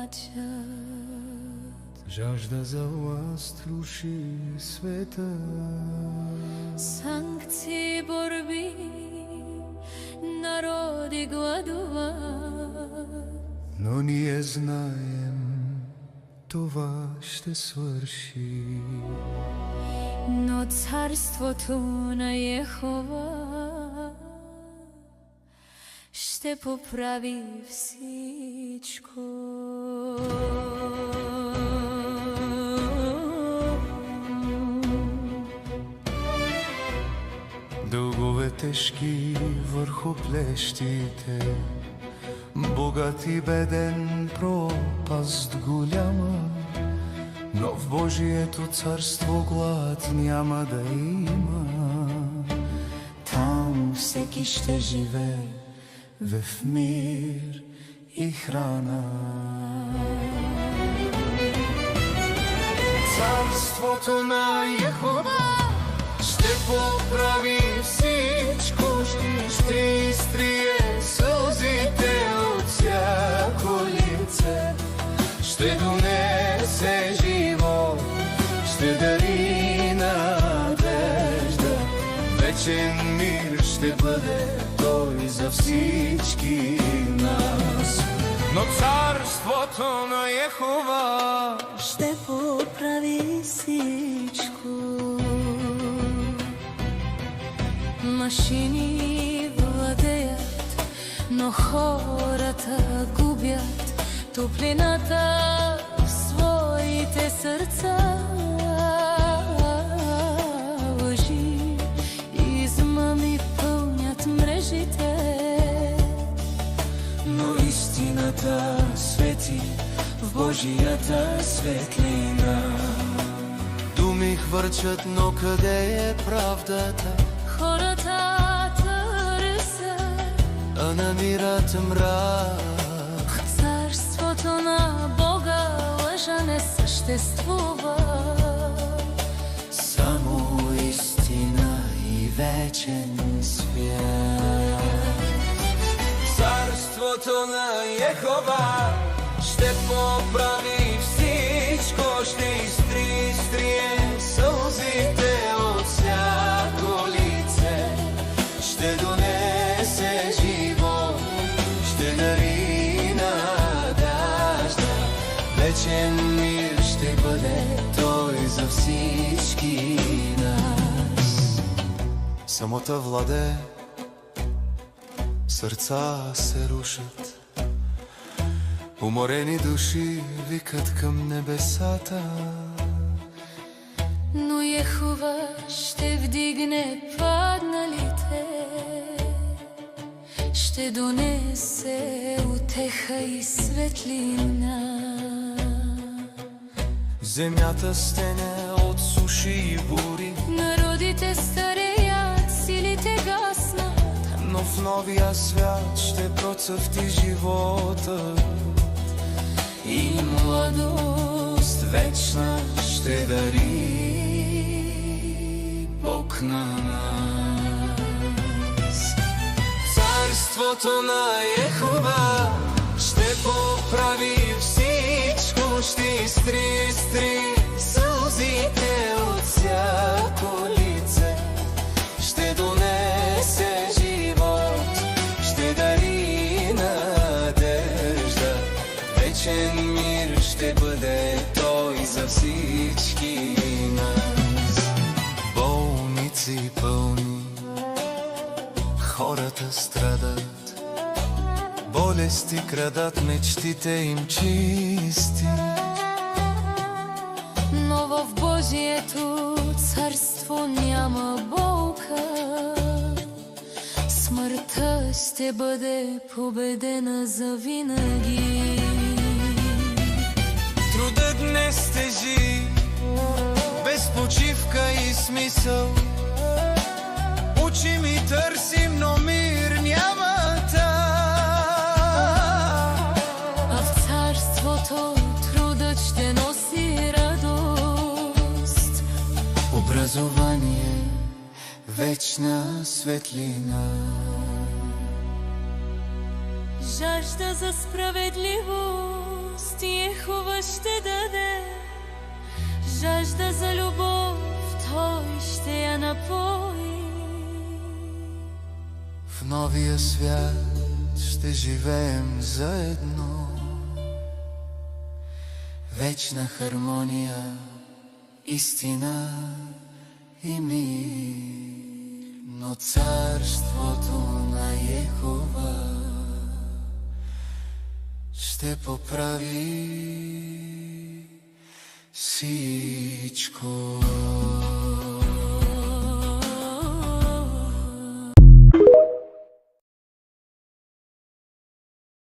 плачат. Жажда за власт руши света. Санкции, борби, народи гладуват. Но ние знаем, това ще свърши. Но царството на Йехова ще поправи всичко. Дългове тежки върху плещите, богат и беден, пропаст голяма, но в Божието царство глад няма да има. Там всеки ще живее в мир и храна. Царството на Йехова ще поправи всичко, ще изтрие сълзите от всяко лице, ще донесе живот, ще дари надежда, вечен мир ще бъде той за всички нас. Но царството на Йехова ще поправи всичко. Машини владеят, но хората губят топлината в своите сърца. Лъжи и измами пълнят мрежите, но истината свети в Божията светлина. Думи хвърчат, но къде е правдата? хората търсят, а намират мрак. в царството на Бога лъжа не съществува. Само истина и вечен свят. Царството на Йехова ще поправи всичко, ще изтрие сълзите от всяко лице, ще донесе живот, ще дари надежда, вечен мир ще бъде той за всички нас. Самота владе, сърца се рушат, уморени души викат към небесата. Но Йехова ще вдигне падналите, ще донесе утеха и светлина. Земята стене от суши и бури, Народите стареят, силите гаснат, но в новия свят ще процъфти живота и младост вечна ще дари Бог на нас. Царството на Йехова ще поправи всичко, ще изтри сълзите от всяко лице, ще донесе живот, ще дари надежда, вечен мир ще бъде той за всички нас. Болници пълни, хората страдат, болести крадат мечтите им чисти. Но в Божието царство няма болка, смъртта ще бъде победена завинаги. Трудът днес тежи, без почивка и смисъл, учим и търсим, но мир няма там. А в царството трудът ще носи радост, образование, вечна светлина. жажда за справедливост милост Йехова ще даде, жажда за любов Той ще я напои. В новия свят ще живеем заедно, вечна хармония, истина и мир. Но царството на Йехова ще поправи всичко.